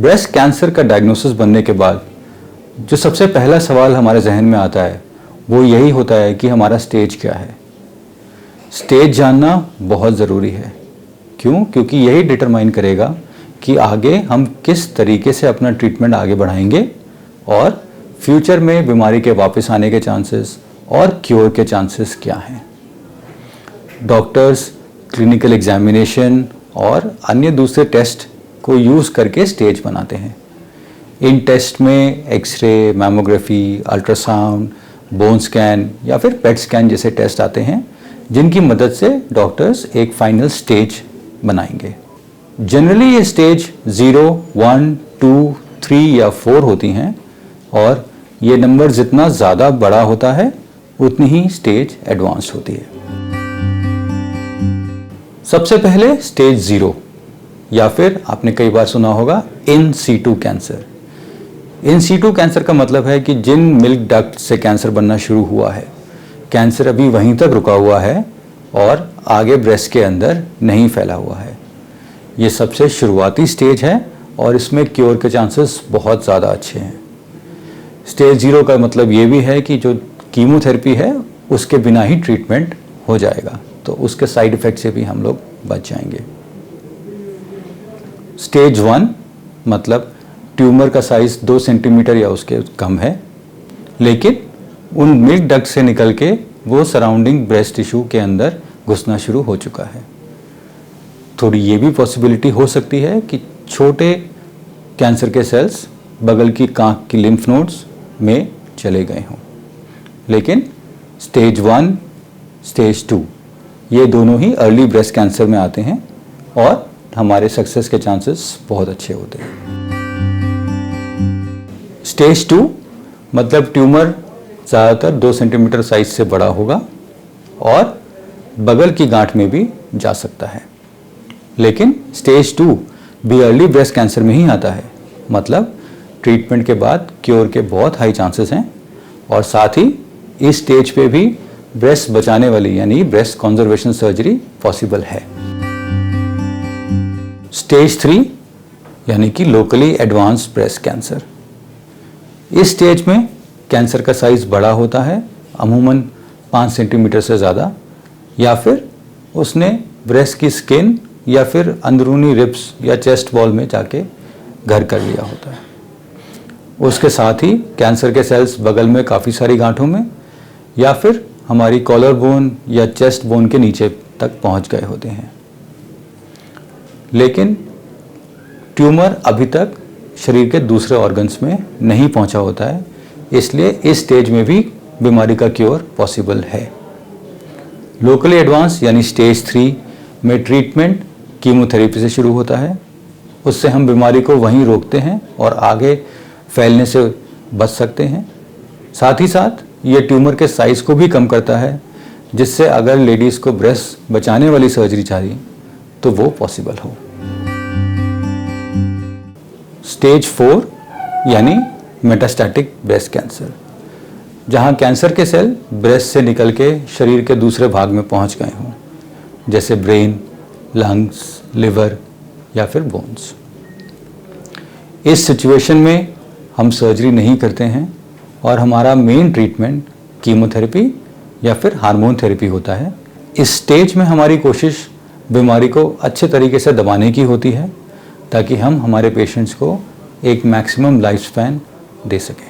Breast cancer का diagnosis बनने के बाद जो सबसे पहला सवाल हमारे जहन में आता है वो यही होता है कि हमारा स्टेज क्या है। स्टेज जानना बहुत ज़रूरी है। क्यों? क्योंकि यही डिटरमाइन करेगा कि आगे हम किस तरीके से अपना ट्रीटमेंट आगे बढ़ाएंगे और फ्यूचर में बीमारी के वापस आने के चांसेस और क्योर के चांसेस क्या हैं। डॉक्टर्स क्लिनिकल एग्जामिनेशन और अन्य दूसरे टेस्ट को यूज़ करके स्टेज बनाते हैं। इन टेस्ट में x ray, mammography, ultrasound, bone scan या फिर पेट स्कैन जैसे टेस्ट आते हैं जिनकी मदद से डॉक्टर्स एक फाइनल स्टेज बनाएंगे। जनरली ये स्टेज 0, 1, 2, 3 या 4 होती हैं और ये नंबर जितना ज़्यादा बड़ा होता है उतनी ही स्टेज एडवांस होती है। सबसे पहले स्टेज 0 या फिर आपने कई बार सुना होगा in situ cancer. In situ cancer का मतलब है कि जिन मिल्क डक्ट से कैंसर बनना शुरू हुआ है, कैंसर अभी वहीं तक रुका हुआ है और आगे ब्रेस्ट के अंदर नहीं फैला हुआ है। ये सबसे शुरुआती स्टेज है और इसमें क्योर के चांसेस बहुत ज़्यादा अच्छे हैं। स्टेज 0 का मतलब ये भी है कि जो कीमोथेरेपी है उसके बिना ही ट्रीटमेंट हो जाएगा, तो उसके साइड इफ़ेक्ट से भी हम लोग बच जाएंगे। स्टेज 1 मतलब ट्यूमर का साइज 2 सेंटीमीटर या उसके कम है, लेकिन उन मिल्क डक्ट से निकल के वो सराउंडिंग ब्रेस्ट टिश्यू के अंदर घुसना शुरू हो चुका है। थोड़ी ये भी पॉसिबिलिटी हो सकती है कि छोटे कैंसर के सेल्स बगल की कांख की लिम्फ नोड्स में चले गए हों। लेकिन स्टेज 1, स्टेज 2 ये दोनों ही अर्ली ब्रेस्ट कैंसर में आते हैं और हमारे सक्सेस के चांसेस बहुत अच्छे होते हैं। स्टेज 2 मतलब ट्यूमर ज़्यादातर 2 सेंटीमीटर साइज से बड़ा होगा और बगल की गांठ में भी जा सकता है। लेकिन स्टेज 2 भी अर्ली ब्रेस्ट कैंसर में ही आता है, मतलब ट्रीटमेंट के बाद क्योर के बहुत हाई चांसेस हैं और साथ ही इस स्टेज पे भी ब्रेस्ट बचाने वाली यानी ब्रेस्ट कंजर्वेशन सर्जरी पॉसिबल है। स्टेज 3 यानी कि लोकली एडवांस्ड ब्रेस्ट कैंसर। इस स्टेज में कैंसर का साइज बड़ा होता है, अमूमन 5 सेंटीमीटर से ज़्यादा, या फिर उसने ब्रेस्ट की स्किन या फिर अंदरूनी रिब्स या चेस्ट वॉल में जाके घर कर लिया होता है। उसके साथ ही कैंसर के सेल्स बगल में काफ़ी सारी गांठों में या फिर हमारी कॉलर बोन या चेस्ट बोन के नीचे तक पहुंच गए होते हैं। लेकिन ट्यूमर अभी तक शरीर के दूसरे ऑर्गन्स में नहीं पहुंचा होता है, इसलिए इस स्टेज में भी बीमारी का क्योर पॉसिबल है। लोकली एडवांस यानी स्टेज 3 में ट्रीटमेंट कीमोथेरेपी से शुरू होता है। उससे हम बीमारी को वहीं रोकते हैं और आगे फैलने से बच सकते हैं। साथ ही साथ ये ट्यूमर के साइज़ को भी कम करता है, जिससे अगर लेडीज़ को ब्रेस्ट बचाने वाली सर्जरी चाहिए तो वो पॉसिबल हो। स्टेज 4 यानी मेटास्टैटिक ब्रेस्ट कैंसर, जहाँ कैंसर के सेल ब्रेस्ट से निकल के शरीर के दूसरे भाग में पहुँच गए हों, जैसे ब्रेन, लंग्स, लिवर या फिर बोन्स। इस सिचुएशन में हम सर्जरी नहीं करते हैं और हमारा मेन ट्रीटमेंट कीमोथेरेपी या फिर हार्मोन थेरेपी होता है। इस स्टेज में हमारी कोशिश बीमारी को अच्छे तरीके से दबाने की होती है ताकि हम हमारे पेशेंट्स को एक मैक्सिमम लाइफ स्पैन दे सकें।